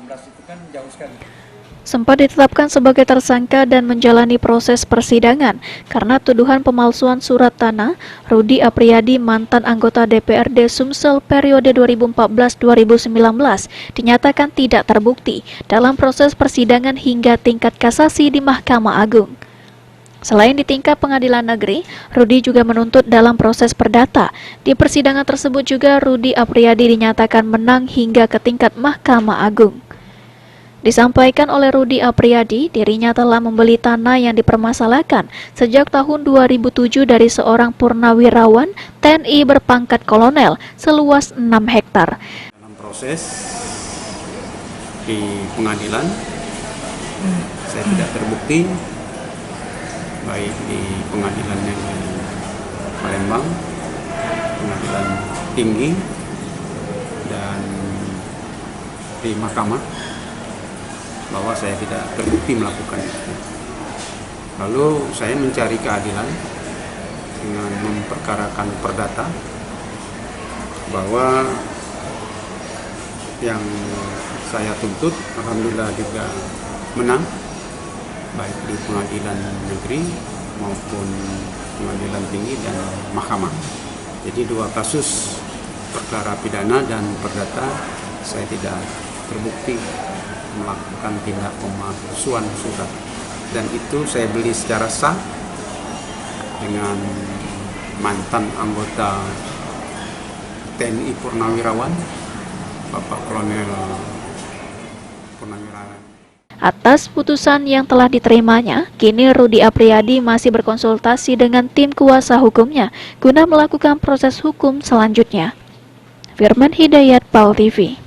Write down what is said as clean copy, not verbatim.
16 itu kan jauh sekali. Sempat ditetapkan sebagai tersangka dan menjalani proses persidangan karena tuduhan pemalsuan surat tanah, Rudi Apriyadi, mantan anggota DPRD Sumsel periode 2014-2019, dinyatakan tidak terbukti dalam proses persidangan hingga tingkat kasasi di Mahkamah Agung. Selain di tingkat pengadilan negeri, Rudi juga menuntut dalam proses perdata. Di persidangan tersebut juga Rudi Apriyadi dinyatakan menang hingga ke tingkat Mahkamah Agung. Disampaikan oleh Rudi Apriyadi, dirinya telah membeli tanah yang dipermasalahkan sejak tahun 2007 dari seorang purnawirawan TNI berpangkat kolonel seluas 6 hektar. Dalam proses di pengadilan, saya tidak terbukti, baik di pengadilan yang di Palembang, pengadilan tinggi, dan di mahkamah, bahwa saya tidak terbukti melakukan itu. Lalu saya mencari keadilan dengan memperkarakan perdata bahwa yang saya tuntut alhamdulillah juga menang, baik di pengadilan negeri maupun pengadilan tinggi dan mahkamah. Jadi dua kasus perkara pidana dan perdata saya tidak terbukti melakukan tindak pemalsuan surat, dan itu saya beli secara sah dengan mantan anggota TNI Purnawirawan, Bapak Kolonel Purnawirawan. Atas putusan yang telah diterimanya, kini Rudi Apriyadi masih berkonsultasi dengan tim kuasa hukumnya guna melakukan proses hukum selanjutnya. Firman Hidayat, PAL TV.